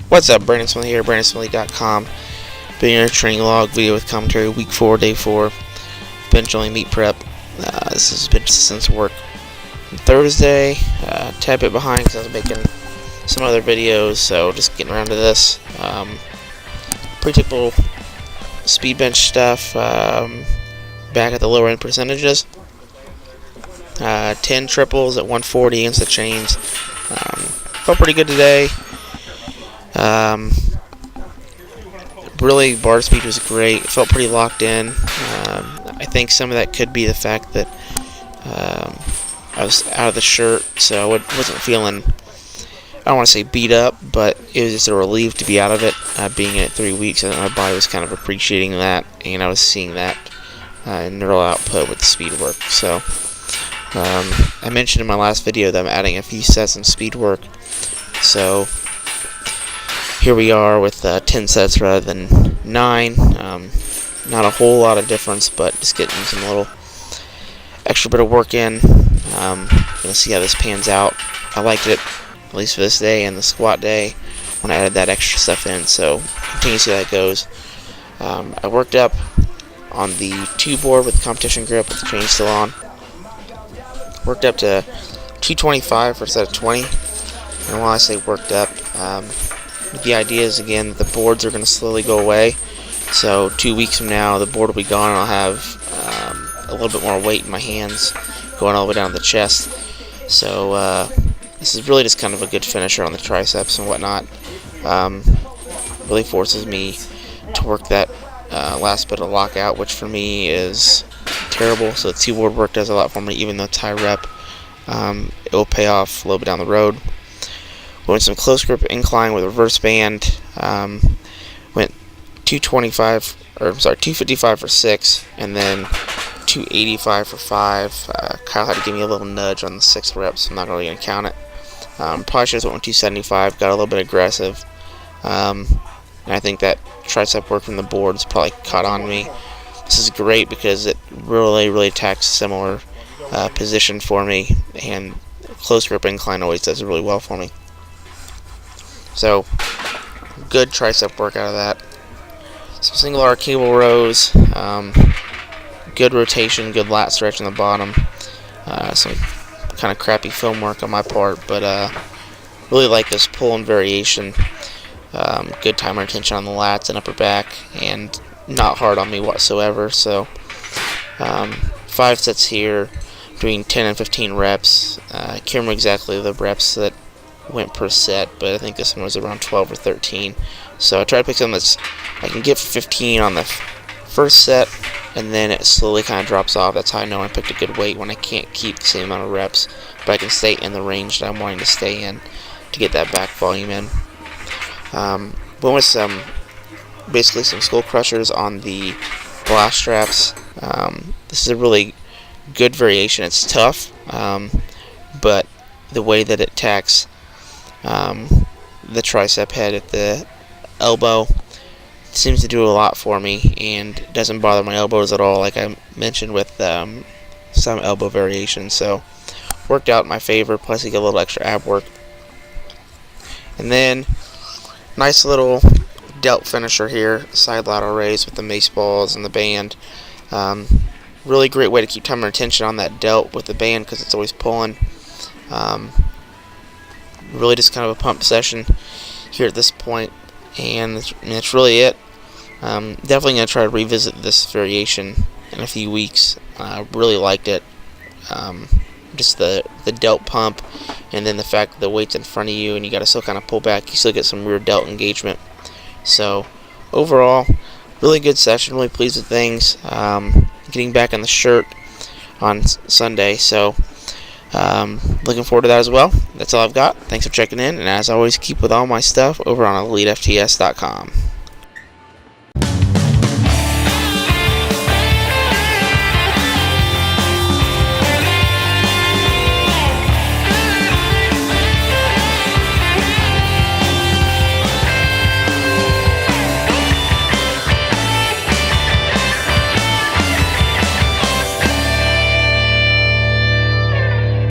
What's up, Brandon Smitley here, BrandonSmitley.com. Beginner training log video with commentary, week 4, day 4, bench only meet prep. This has been since work on Thursday, tad bit behind because I was making some other videos, so just getting around to this. Pretty typical speed bench stuff, back at the lower end percentages. 10 triples at 140 against the chains. Felt pretty good today. Really, bar speed was great. It felt pretty locked in. I think some of that could be the fact that I was out of the shirt, so I wasn't feeling, I don't want to say beat up, but it was just a relief to be out of it. Being in it 3 weeks, I think my body was kind of appreciating that, and I was seeing that in neural output with the speed work. So I mentioned in my last video that I'm adding a few sets in speed work. So here we are with 10 sets rather than 9. Not a whole lot of difference, but just getting some little extra bit of work in. Gonna see how this pans out. I liked it, at least for this day and the squat day, when I added that extra stuff in. So continue to see how that goes. I worked up on the 2 board with the competition grip with the chain still on. Worked up to 225 for a set of 20. And while I say worked up, the idea is, again, the boards are going to slowly go away. So 2 weeks from now, the board will be gone, and I'll have a little bit more weight in my hands going all the way down to the chest. So this is really just kind of a good finisher on the triceps and whatnot. Really forces me to work that last bit of lockout, which for me is terrible. So the 2 board work does a lot for me, even though it's high rep. It will pay off a little bit down the road. Went some close grip incline with reverse band. Went 255 for 6, and then 285 for 5. Kyle had to give me a little nudge on the 6th rep, so I'm not really going to count it. Probably should have went with 275, got a little bit aggressive. And I think that tricep work from the boards probably caught on me. This is great because it really attacks a similar position for me, and close grip incline always does really well for me. So, good tricep work out of that. Some single arc cable rows, good rotation, good lat stretch on the bottom. Some kind of crappy film work on my part, but really like this pull and variation. Good timer tension on the lats and upper back, and not hard on me whatsoever. So 5 sets here, doing 10 and 15 reps. I can't remember exactly the reps that went per set, but I think this one was around 12 or 13. So I tried to pick something that's I can get 15 on the first set, and then it slowly kind of drops off. That's how I know I picked a good weight, when I can't keep the same amount of reps, but I can stay in the range that I'm wanting to stay in to get that back volume in. Went with basically some skull crushers on the blast straps. This is a really good variation. It's tough, but the way that it attacks the tricep head at the elbow seems to do a lot for me, and doesn't bother my elbows at all, like I mentioned with some elbow variation. So worked out in my favor, plus you get a little extra ab work. And then nice little delt finisher here, side lateral raise with the mace balls and the band. Really great way to keep time and tension on that delt with the band, because it's always pulling. Really just kind of a pump session here at this point, and that's really it. Definitely going to try to revisit this variation in a few weeks. Really liked it. Just the delt pump, and then the fact that the weight's in front of you and you got to still kind of pull back, you still get some rear delt engagement. So overall, really good session, really pleased with things. Getting back on the shirt on Sunday, so looking forward to that as well. That's all I've got. Thanks for checking in, and as always, keep with all my stuff over on Elitefts.com.